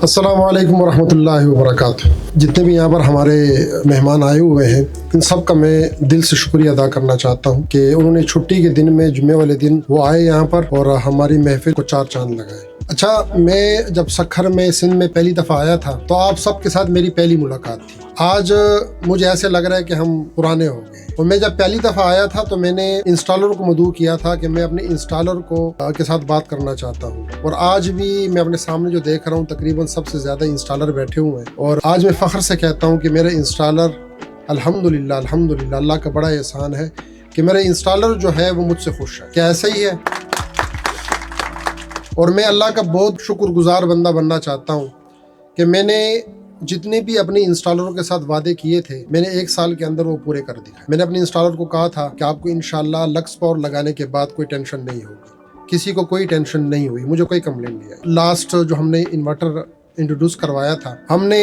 अस्सलाम वालेकुम वरहमतुल्लाहि वबरकातुह। जितने भी यहाँ पर हमारे मेहमान आए हुए हैं, इन सब का मैं दिल से शुक्रिया अदा करना चाहता हूँ कि उन्होंने छुट्टी के दिन में, जुम्मे वाले दिन वो आए यहाँ पर और हमारी महफिल को चार चांद लगाए। अच्छा, मैं जब सखर में सिंध में पहली दफ़ा आया था तो आप सबके साथ मेरी पहली मुलाकात थी। आज मुझे ऐसे लग रहा है कि हम पुराने हो गए। और मैं जब पहली दफ़ा आया था तो मैंने इंस्टॉलर को मदऊ किया था कि मैं अपने इंस्टॉलर को के साथ बात करना चाहता हूँ। और आज भी मैं अपने सामने जो देख रहा हूँ, तकरीबन सबसे ज़्यादा इंस्टॉलर बैठे हुए हैं। और आज मैं फ़ख्र से कहता हूँ कि मेरे इंस्टॉलर अल्हम्दुलिल्लाह अल्हम्दुलिल्लाह, अल्लाह का बड़ा एहसान है कि मेरे इंस्टॉलर जो है वो मुझसे खुश है। क्या ऐसा ही है? और मैं अल्लाह का बहुत शुक्रगुजार बंदा बनना चाहता हूँ कि मैंने जितने भी अपने इंस्टॉलरों के साथ वादे किए थे, मैंने 1 साल के अंदर वो पूरे कर दिए। मैंने अपने इंस्टॉलर को कहा था कि आपको इंशाल्लाह लक्स पावर लगाने के बाद कोई टेंशन नहीं होगी। किसी को कोई टेंशन नहीं हुई, मुझे कोई कंप्लेंट नहीं आई। लास्ट जो हमने इन्वर्टर इंट्रोड्यूस करवाया था, हमने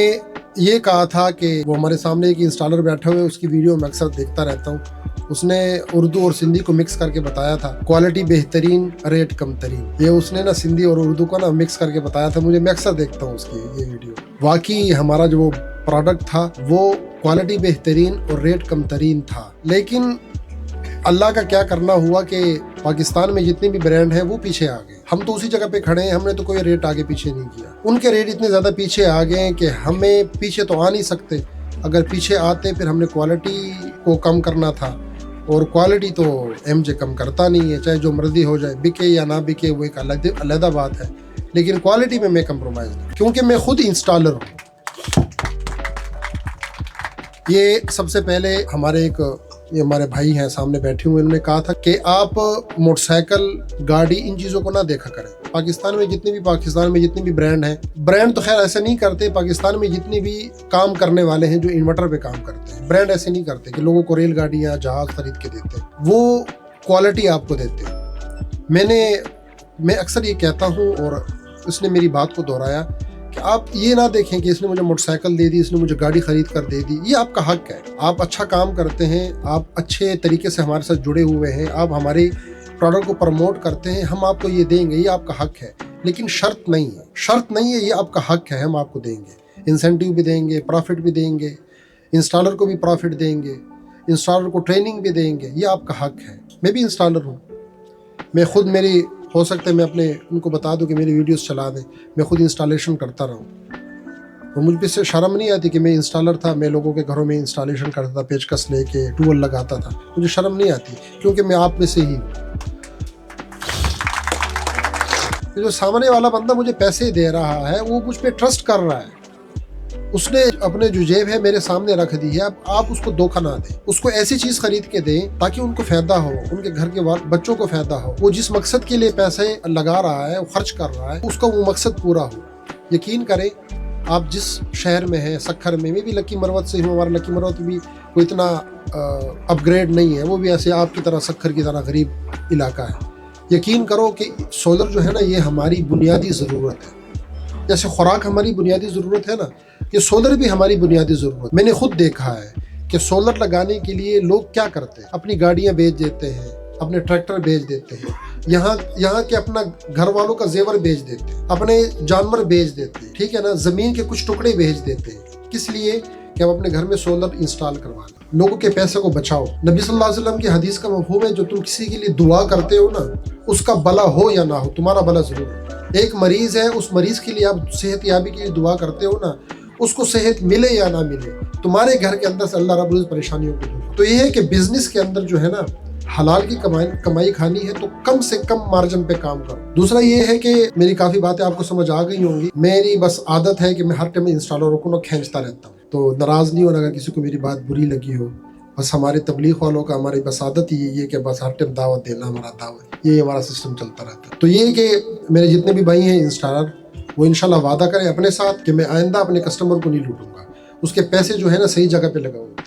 ये कहा था कि वो हमारे सामने एक इंस्टॉलर बैठे हुए, उसकी वीडियो मैं अक्सर देखता रहता हूँ। उसने उर्दू और सिंधी को मिक्स करके बताया था, क्वालिटी बेहतरीन, रेट कम तरीन। ये उसने ना सिंधी और उर्दू को ना मिक्स करके बताया था मुझे। मैं अक्सर देखता हूँ उसकी ये वीडियो। वाकई हमारा जो प्रोडक्ट था वो क्वालिटी बेहतरीन और रेट कम तरीन था। लेकिन अल्लाह का क्या करना हुआ कि पाकिस्तान में जितने भी ब्रांड हैं वो पीछे आ गए। हम तो उसी जगह पे खड़े हैं, हमने तो कोई रेट आगे पीछे नहीं किया। उनके रेट इतने ज़्यादा पीछे आ गए हैं कि हमें पीछे तो आ नहीं सकते। अगर पीछे आते फिर हमने क्वालिटी को कम करना था, और क्वालिटी तो एमजे कम करता नहीं है। चाहे जो मर्जी हो जाए, बिके या ना बिके वो एक अलग बात है, लेकिन क्वालिटी में मैं कंप्रोमाइज़ नहीं, क्योंकि मैं खुद इंस्टॉलर हूँ। ये सबसे पहले ये हमारे भाई हैं सामने बैठे हुए, उन्होंने कहा था कि आप मोटरसाइकिल, गाड़ी, इन चीज़ों को ना देखा करें। पाकिस्तान में जितने भी ब्रांड हैं, ब्रांड तो खैर ऐसे नहीं करते। पाकिस्तान में जितने भी काम करने वाले हैं जो इन्वर्टर पे काम करते हैं, ब्रांड ऐसे नहीं करते कि लोगों को रेलगाड़ियाँ, जहाज खरीद के देते हैं। वो क्वालिटी आपको देते हैं। मैं अक्सर ये कहता हूँ, और उसने मेरी बात को दोहराया कि आप ये ना देखें कि इसने मुझे मोटरसाइकिल दे दी, इसने मुझे गाड़ी खरीद कर दे दी। ये आपका हक है। आप अच्छा काम करते हैं, आप अच्छे तरीके से हमारे साथ जुड़े हुए हैं, आप हमारे प्रोडक्ट को प्रमोट करते हैं, हम आपको ये देंगे, ये आपका हक है। लेकिन शर्त नहीं है, ये आपका हक है, हम आपको देंगे। इंसेंटिव भी देंगे, प्रॉफिट भी देंगे, इंस्टॉलर को भी प्रॉफिट देंगे, इंस्टॉलर को ट्रेनिंग भी देंगे। ये आपका हक है। मैं भी इंस्टॉलर हूँ। मैं खुद, हो सकता है मैं उनको बता दूं कि मेरी वीडियोस चला दें, मैं खुद इंस्टॉलेशन करता रहूं। और मुझ पे से शर्म नहीं आती कि मैं इंस्टॉलर था, मैं लोगों के घरों में इंस्टॉलेशन करता था, पेचकस लेके टूल लगाता था। मुझे शर्म नहीं आती, क्योंकि मैं आप में से ही हूँ। जो सामने वाला बंदा मुझे पैसे दे रहा है, वो मुझ पे ट्रस्ट कर रहा है। उसने अपने जो जेब है मेरे सामने रख दी है। अब आप उसको धोखा ना दें, उसको ऐसी चीज खरीद के दें ताकि उनको फायदा हो, उनके घर के बच्चों को फायदा हो। वो जिस मकसद के लिए पैसे लगा रहा है, वो खर्च कर रहा है, उसका वो मकसद पूरा हो। यकीन करें, आप जिस शहर में हैं, सखर में, मैं भी लकी मरवत से हूँ। हमारा लकी मरवत भी कोई इतना अपग्रेड नहीं है, वो भी ऐसे आपकी तरह, सखर की तरह गरीब इलाका है। यकीन करो कि सोलर जो है ना, ये हमारी बुनियादी ज़रूरत है। जैसे खुराक हमारी बुनियादी ज़रूरत है ना, ये सोलर भी हमारी बुनियादी ज़रूरत। मैंने खुद देखा है कि सोलर लगाने के लिए लोग क्या करते हैं, अपनी गाड़ियाँ बेच देते हैं, अपने ट्रैक्टर बेच देते हैं, यहाँ के अपना घर वालों का जेवर बेच देते हैं, अपने जानवर बेच देते हैं, ठीक है ना, ज़मीन के कुछ टुकड़े बेच देते हैं। किस लिए? कि हम अपने घर में सोलर इंस्टॉल करवा लें। लोगों के पैसे को बचाओ। नबी सल्लल्लाहु अलैहि वसल्लम की हदीस का मफ़हूम है, जो तुम किसी के लिए दुआ करते हो ना, उसका भला हो या ना हो, तुम्हारा भला जरूर हो। एक मरीज है, उस मरीज के लिए आप सेहत याबी के लिए दुआ करते हो ना, उसको सेहत मिले या ना मिले, तुम्हारे घर के अंदर से अल्लाह रब्बुल इज़्ज़त परेशानियों को दूर। तो ये है कि बिजनेस के अंदर जो है ना, हलाल की कमाई खानी है तो कम से कम मार्जिन पे काम करो। दूसरा ये है कि मेरी काफ़ी बातें आपको समझ आ गई होंगी। मेरी बस आदत है कि मैं हर टाइम इंस्टॉलरों को ना खींचता रहता हूँ, तो नाराज़ नहीं होना अगर किसी को मेरी बात बुरी लगी हो। बस हमारे तबलीग वालों का, हमारी बस आदत ही ये है कि बस हर टाइम दावत देना, हमारा दावत, ये हमारा सिस्टम चलता रहता है। तो ये कि मेरे जितने भी भाई हैं इंस्टॉलर, वो इंशाल्लाह वादा करें अपने साथ कि मैं आइंदा अपने कस्टमर को नहीं लूटूंगा, उसके पैसे जो है ना सही जगह पे लगाऊंगा।